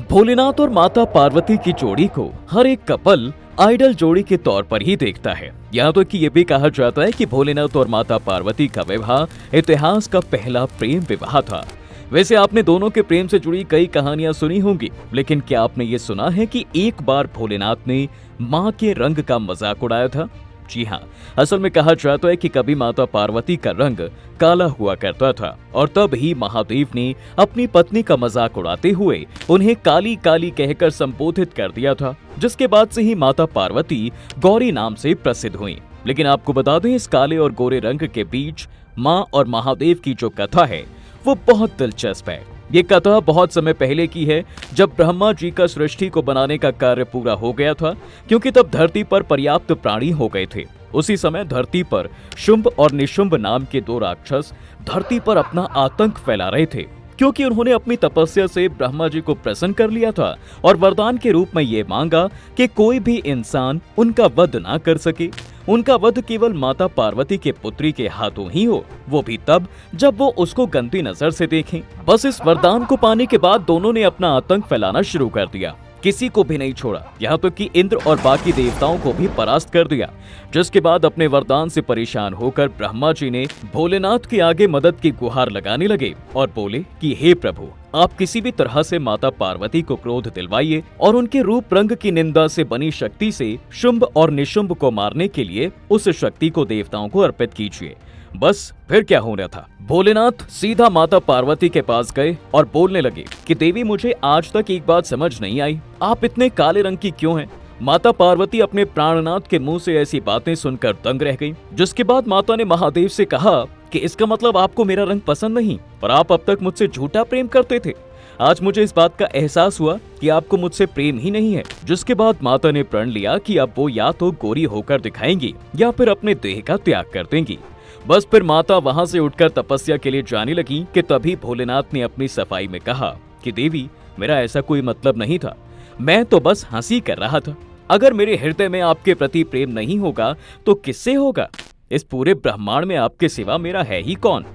भोलेनाथ और माता पार्वती की जोड़ी को हर एक कपल आइडल जोड़ी के तौर पर ही देखता है। यहाँ तो कि ये भी कहा जाता है कि भोलेनाथ और माता पार्वती का विवाह इतिहास का पहला प्रेम विवाह था। वैसे आपने दोनों के प्रेम से जुड़ी कई कहानियां सुनी होंगी, लेकिन क्या आपने ये सुना है कि एक बार भोलेनाथ ने माँ के रंग का मजाक उड़ाया था? जी हाँ, असल में कहा जाता है कि कभी माता पार्वती का रंग काला हुआ करता था और तब ही महादेव ने अपनी पत्नी का मजाक उड़ाते हुए उन्हें काली काली कहकर संबोधित कर दिया था, जिसके बाद से ही माता पार्वती गौरी नाम से प्रसिद्ध हुई। लेकिन आपको बता दें, इस काले और गोरे रंग के बीच माँ और महादेव की जो कथा है वो बहुत दिलचस्प है। ये कथा बहुत समय पहले की है, जब ब्रह्मा जी का सृष्टि को बनाने का कार्य पूरा हो गया था, क्योंकि तब धरती पर पर्याप्त प्राणी हो गए थे। उसी समय धरती पर शुंभ और निशुंभ नाम के दो राक्षस धरती पर अपना आतंक फैला रहे थे, क्योंकि उन्होंने अपनी तपस्या से ब्रह्मा जी को प्रसन्न कर लिया था और वरदान के रूप में ये मांगा कि कोई भी इंसान उनका वध ना कर सके। उनका वध केवल माता पार्वती के पुत्री के हाथों ही हो, वो भी तब जब वो उसको गंदी नजर से देखें। बस इस वरदान को पाने के बाद दोनों ने अपना आतंक फैलाना शुरू कर दिया, किसी को भी नहीं छोड़ा, यहाँ तक कि इंद्र और बाकी देवताओं को भी परास्त कर दिया। जिसके बाद अपने वरदान से परेशान होकर ब्रह्मा जी ने भोलेनाथ के आगे मदद की गुहार लगाने लगे और बोले कि हे प्रभु, आप किसी भी तरह से माता पार्वती को क्रोध दिलवाइए और उनके रूप रंग की निंदा से बनी शक्ति से शुंभ और निशुंभ को मारने के लिए उस शक्ति को देवताओं को अर्पित कीजिए। बस फिर क्या होना था, भोलेनाथ सीधा माता पार्वती के पास गए और बोलने लगे कि देवी, मुझे आज तक एक बात समझ नहीं आई, आप इतने काले रंग की क्यों हैं? माता पार्वती अपने प्राणनाथ के मुंह से ऐसी बातें सुनकर दंग रह गईं। जिसके बाद माता ने महादेव से कहा कि इसका मतलब आपको मेरा रंग पसंद नहीं और आप अब तक मुझसे झूठा प्रेम करते थे। आज मुझे इस बात का एहसास हुआ कि आपको मुझसे प्रेम ही नहीं है। जिसके बाद माता ने प्रण लिया कि अब वो या तो गोरी होकर दिखाएंगी या फिर अपने देह का त्याग कर देंगी। बस फिर माता वहां से उठकर तपस्या के लिए जाने लगी कि तभी भोलेनाथ ने अपनी सफाई में कहा कि देवी, मेरा ऐसा कोई मतलब नहीं था, मैं तो बस हंसी कर रहा था। अगर मेरे हृदय में आपके प्रति प्रेम नहीं होगा तो किससे होगा? इस पूरे ब्रह्मांड में आपके सिवा मेरा है ही कौन?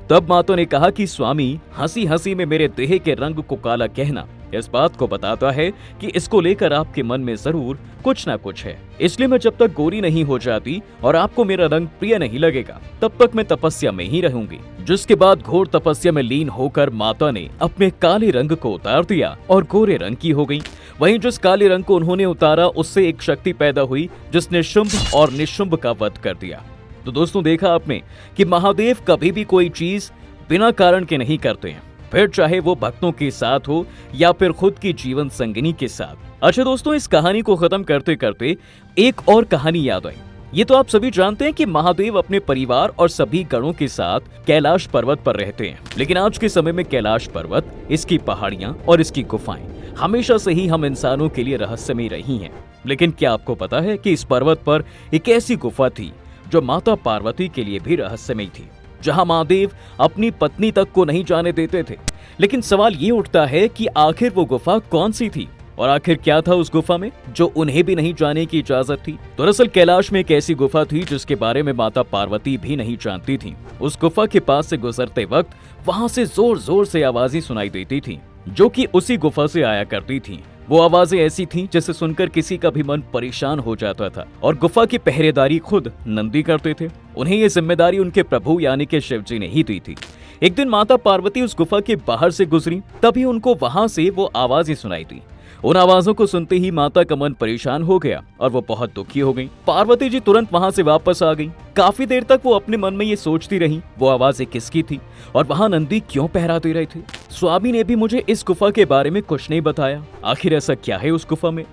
तब माता ने कहा कि स्वामी, हंसी हंसी में मेरे देह के रंग को काला कहना इस बात को बताता है कि इसको लेकर आपके मन में जरूर कुछ ना कुछ है। इसलिए मैं जब तक गोरी नहीं हो जाती और आपको मेरा रंग प्रिय नहीं लगेगा, तब तक मैं तपस्या में ही रहूंगी। जिसके बाद घोर तपस्या में लीन होकर माता ने अपने काले रंग को उतार दिया और गोरे रंग की हो गई। वहीं जिस काले रंग को उन्होंने उतारा, उससे एक शक्ति पैदा हुई जिसने शुंभ और निशुंभ का वध कर दिया। तो दोस्तों, देखा आपने कि महादेव कभी भी कोई चीज बिना कारण के नहीं करते हैं, फिर चाहे वो भक्तों के साथ हो या फिर खुद की जीवन संगिनी के साथ। अच्छा दोस्तों, इस कहानी को खत्म करते करते एक और कहानी याद आई। ये तो आप सभी जानते हैं कि महादेव अपने परिवार और सभी गणों के साथ कैलाश पर्वत पर रहते हैं। लेकिन आज के समय में कैलाश पर्वत, इसकी पहाड़ियां और इसकी गुफाएं हमेशा से ही हम इंसानों के लिए रहस्यमय रही हैं। लेकिन क्या आपको पता है कि इस पर्वत पर एक ऐसी गुफा थी जो माता पार्वती के लिए भी रहस्यमय थी, जहां महादेव अपनी पत्नी तक को नहीं जाने देते थे। लेकिन सवाल ये उठता है कि आखिर वो गुफा कौन सी थी और आखिर क्या था उस गुफा में जो उन्हें भी नहीं जाने की इजाजत थी? दरअसल कैलाश में एक ऐसी गुफा थी जिसके बारे में माता पार्वती भी नहीं जानती थी। उस गुफा के पास से गुजरते वक्त वहां से जोर जोर से आवाजें सुनाई देती थी, जो कि उसी गुफा से आया करती थी। वो आवाजें ऐसी थीं जिसे सुनकर किसी का भी मन परेशान हो जाता था। और गुफा की पहरेदारी खुद नंदी करते थे। उन्हें ये जिम्मेदारी उनके प्रभु यानी कि शिव जी ने ही दी थी। एक दिन माता पार्वती उस गुफा के बाहर से गुजरी, तभी उनको वहां से वो आवाजें सुनाई दी। उन आवाजों को सुनते ही माता का मन परेशान हो गया और वो बहुत दुखी हो गई। पार्वती जी तुरंत वहां से वापस आ गई। काफी देर तक वो अपने मन में ये सोचती रही, वो आवाजें किसकी थी और वहां नंदी क्यों पहरा दे रहे थे। स्वामी ने भी मुझे इस गुफा के बारे में कुछ नहीं बताया, आखिर ऐसा क्या है उस गुफा में?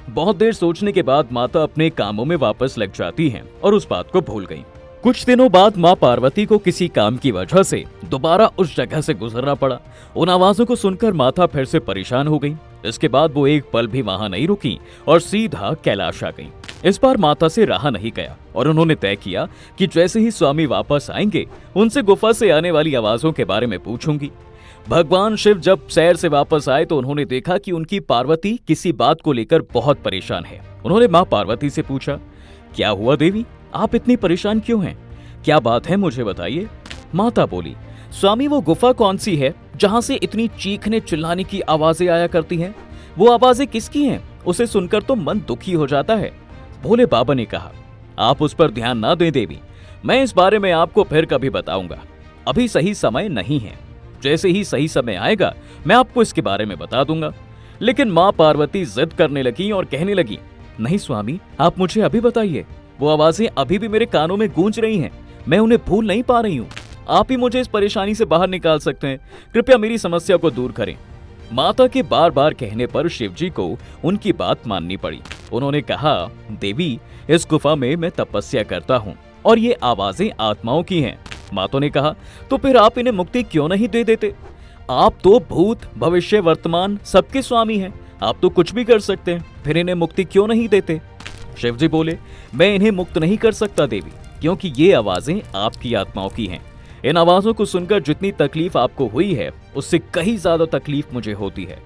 बहुत देर सोचने के बाद माता अपने कामों में वापस लग जाती है और उस बात को भूल गई। कुछ दिनों बाद माँ पार्वती को किसी काम की वजह से दोबारा उस जगह से गुजरना पड़ा। उन आवाजों को सुनकर माता फिर से परेशान हो गई। इसके बाद वो एक पल भी वहां नहीं रुकी और सीधा कैलाश आ गई। इस बार माता से रहा नहीं गया और उन्होंने तय किया कि जैसे ही स्वामी वापस आएंगे, उनसे गुफा से आने वाली आवाजों के बारे में पूछूंगी। भगवान शिव जब सैर से वापस आए तो उन्होंने देखा कि उनकी पार्वती किसी बात को लेकर बहुत परेशान है। उन्होंने माँ पार्वती से पूछा, क्या हुआ देवी, आप इतनी परेशान क्यों हैं? क्या बात है, मुझे बताइए। माता बोली, स्वामी वो गुफा कौन सी है जहाँ से इतनी चीखने चिल्लाने की आवाजें आया करती हैं? वो आवाजें किसकी हैं? उसे सुनकर तो मन दुखी हो जाता है। भोले बाबा ने कहा, आप उस पर ध्यान ना दें देवी, मैं इस बारे में आपको फिर कभी बताऊंगा। अभी सही समय नहीं है। जैसे ही सही समय आएगा मैं आपको इसके बारे में बता दूंगा। लेकिन माँ पार्वती जिद करने लगी और कहने लगी, नहीं स्वामी, आप मुझे अभी बताइए। वो आवाजें अभी भी मेरे कानों में गूंज रही हैं। मैं उन्हें भूल नहीं पा रही हूँ। आप ही मुझे इस परेशानी से बाहर निकाल सकते हैं। कृपया मेरी समस्या को दूर करें। माता के बार बार कहने पर शिवजी को उनकी बात माननी पड़ी। उन्होंने कहा, देवी, इस गुफा में मैं तपस्या करता हूँ और ये आवाजें आत्माओं की हैं। माता ने कहा, तो फिर आप इन्हें मुक्ति क्यों नहीं दे देते? आप तो भूत, भविष्य, वर्तमान सबके स्वामी हैं। आप तो कुछ भी कर सकते हैं, फिर इन्हें मुक्ति क्यों नहीं देते? शिवजी बोले, मैं इन्हें मुक्त नहीं कर सकता देवी, क्योंकि ये आवाजें आपकी आत्माओं की हैं। इन आवाजों को सुनकर जितनी तकलीफ आपको हुई है उससे कहीं ज्यादा तकलीफ मुझे होती है।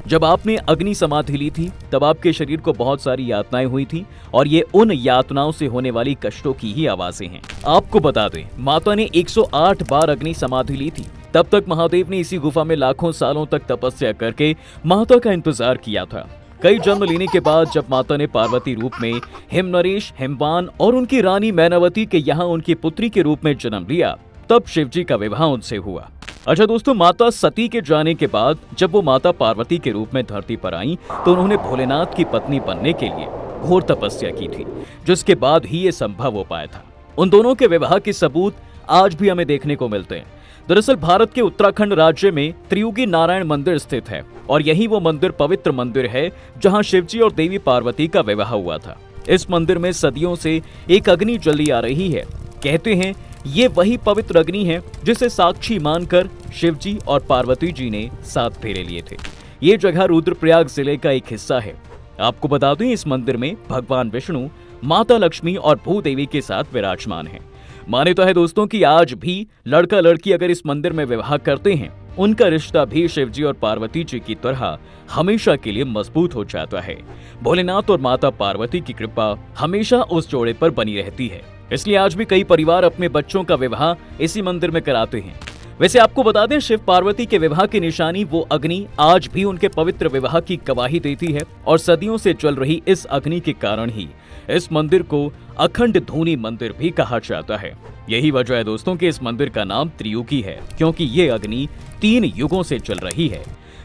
जब आपने अग्नि समाधि ली थी तब आपके शरीर को बहुत सारी यातनाएं हुई थी और ये उन यातनाओं से होने वाली कष्टों की ही आवाजें हैं। आपको बता दें, माता ने 108 बार अग्नि समाधि ली थी। तब तक महादेव ने इसी गुफा में लाखों सालों तक तपस्या करके माता का इंतजार किया था। कई जन्म लेने के बाद जब माता ने पार्वती रूप में हिमनरेश, हिमवान और उनकी रानी मैनावती के यहाँ उनकी पुत्री के रूप में जन्म लिया, तब शिवजी का विवाह उनसे हुआ। अच्छा दोस्तों, माता सती के जाने के बाद जब वो माता पार्वती के रूप में धरती पर आई तो उन्होंने भोलेनाथ की पत्नी बनने के लिए घोर तपस्या की थी, जिसके बाद ही ये संभव हो पाया था। उन दोनों के विवाह के सबूत आज भी हमें देखने को मिलते हैं। दरअसल भारत के उत्तराखंड राज्य में त्रियुगी नारायण मंदिर स्थित है और यही वो मंदिर पवित्र मंदिर है जहाँ शिवजी और देवी पार्वती का विवाह हुआ था। इस मंदिर में सदियों से एक अग्नि जली आ रही है। कहते हैं ये वही पवित्र अग्नि है जिसे साक्षी मानकर शिवजी और पार्वती जी ने 7 फेरे लिए थे। ये जगह रुद्रप्रयाग जिले का एक हिस्सा है। आपको बता दें, इस मंदिर में भगवान विष्णु, माता लक्ष्मी और भूदेवी के साथ विराजमान हैं। मान्यता है दोस्तों कि आज भी लड़का लड़की अगर इस मंदिर में विवाह करते हैं, उनका रिश्ता भी शिवजी और पार्वती जी की तरह हमेशा के लिए मजबूत हो जाता है। भोलेनाथ और माता पार्वती की कृपा हमेशा उस जोड़े पर बनी रहती है। इसलिए आज भी कई परिवार अपने बच्चों का विवाह इसी मंदिर में कराते हैं। वैसे आपको बता दें, शिव पार्वती के विवाह की निशानी वो अग्नि आज भी उनके पवित्र विवाह की गवाही देती है और सदियों से चल रही इस अग्नि के कारण ही इस मंदिर को अखंड धूनी मंदिर भी कहा जाता है। यही वजह है दोस्तों कि इस मंदिर का नाम त्रियुगी है, क्योंकि ये अग्नि 3 युगों से चल रही है।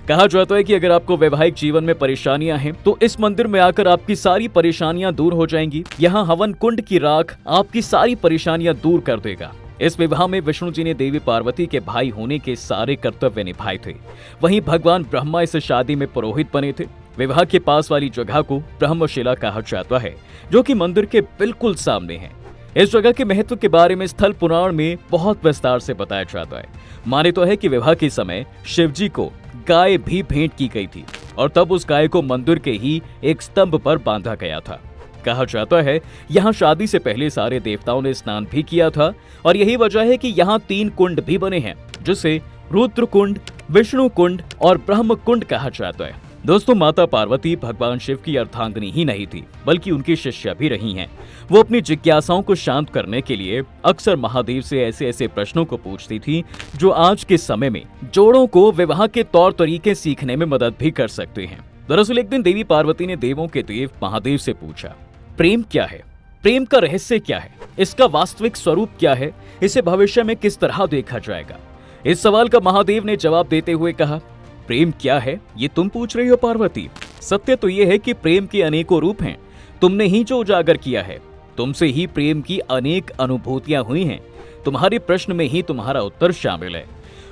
कहा जाता है कि अगर आपको वैवाहिक जीवन में परेशानियां हैं तो इस मंदिर में आकर आपकी सारी परेशानियां दूर हो जाएंगी। यहाँ हवन कुंड की राख आपकी सारी परेशानियां दूर कर देगा। इस विवाह में विष्णु जी ने देवी पार्वती के भाई होने के सारे कर्तव्य निभाए थे। वहीं भगवान ब्रह्मा इस शादी में पुरोहित बने थे। विवाह के पास वाली जगह को ब्रह्मशिला कहा जाता है, जो कि मंदिर के बिल्कुल सामने है। इस जगह के महत्व के बारे में स्थल पुराण में बहुत विस्तार से बताया जाता है। माने तो है कि विवाह के समय शिवजी को गाय भी भेंट की गई थी और तब उस गाय को मंदिर के ही एक स्तंभ पर बांधा गया था। कहा जाता है यहाँ शादी से पहले सारे देवताओं ने स्नान भी किया था और यही वजह है कि यहाँ 3 कुंड भी बने हैं, जिसे रुद्र कुंड, विष्णु कुंड और ब्रह्म कुंड कहा जाता है। दोस्तों, माता पार्वती भगवान शिव की अर्धांगिनी ही नहीं थी, बल्कि उनकी शिष्या भी रही हैं। वो अपनी जिज्ञासाओं को शांत करने के लिए अक्सर महादेव से ऐसे ऐसे प्रश्नों को पूछती थी जो आज के समय में जोड़ों को विवाह के तौर तरीके सीखने में मदद भी कर सकते हैं। दरअसल एक दिन देवी पार्वती ने देवों के देव महादेव से पूछा, प्रेम क्या है? प्रेम का रहस्य क्या है? इसका वास्तविक स्वरूप क्या है? इसे भविष्य में किस तरह देखा जाएगा? इस सवाल का महादेव ने जवाब देते हुए कहा, प्रेम क्या है ये तुम पूछ रही हो पार्वती? सत्य तो ये है कि प्रेम के अनेकों रूप हैं। तुमने ही जो उजागर किया है, तुमसे ही प्रेम की अनेक अनुभूतियां हुई हैं। तुम्हारे प्रश्न में ही तुम्हारा उत्तर शामिल है।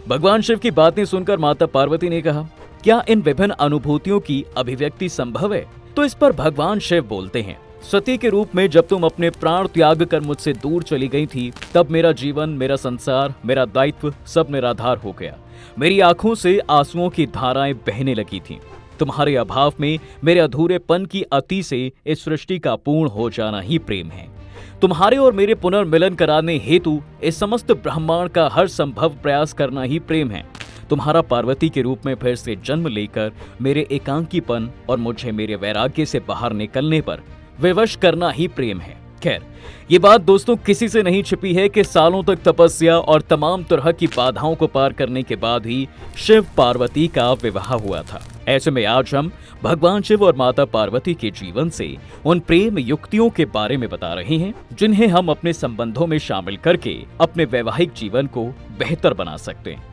भगवान शिव की बातें सुनकर माता पार्वती ने कहा, क्या इन विभिन्न अनुभूतियों की अभिव्यक्ति संभव है? तो इस पर भगवान शिव बोलते हैं, सती के रूप में जब तुम अपने प्राण त्याग कर मुझसे दूर चली गई थी, तब मेरा जीवन, मेरा संसार, मेरा दायित्व सब निराधार हो गया। मेरी आंखों से आंसुओं की धाराएं बहने लगी थीं। तुम्हारे अभाव में मेरे अधूरेपन की अति से इस सृष्टि का पूर्ण हो जाना ही प्रेम है। तुम्हारे और मेरे पुनर्मिलन कराने हेतु इस समस्त ब्रह्मांड का हर संभव प्रयास करना ही प्रेम है। तुम्हारा पार्वती के रूप में फिर से जन्म लेकर मेरे एकांकीपन और मुझे मेरे वैराग्य से बाहर निकलने पर विवश करना ही प्रेम है। खैर, ये बात दोस्तों किसी से नहीं छिपी है कि सालों तक तपस्या और तमाम तरह की बाधाओं को पार करने के बाद ही शिव पार्वती का विवाह हुआ था। ऐसे में आज हम भगवान शिव और माता पार्वती के जीवन से उन प्रेम युक्तियों के बारे में बता रहे हैं जिन्हें हम अपने संबंधों में शामिल करके अपने वैवाहिक जीवन को बेहतर बना सकते हैं।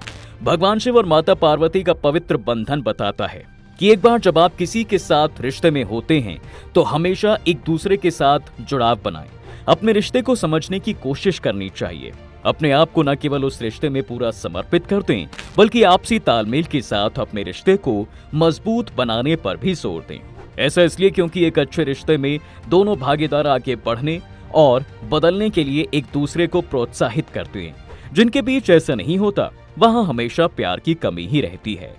भगवान शिव और माता पार्वती का पवित्र बंधन बताता है कि एक बार जब आप किसी के साथ रिश्ते में होते हैं तो हमेशा एक दूसरे के साथ जुड़ाव बनाएं। अपने रिश्ते को समझने की कोशिश करनी चाहिए। अपने आप को न केवल उस रिश्ते में पूरा समर्पित कर दें, बल्कि आपसी तालमेल के साथ अपने रिश्ते को मजबूत बनाने पर भी जोर दें। ऐसा इसलिए क्योंकि एक अच्छे रिश्ते में दोनों भागीदार आगे बढ़ने और बदलने के लिए एक दूसरे को प्रोत्साहित करते हैं। जिनके बीच ऐसा नहीं होता, वहां हमेशा प्यार की कमी ही रहती है।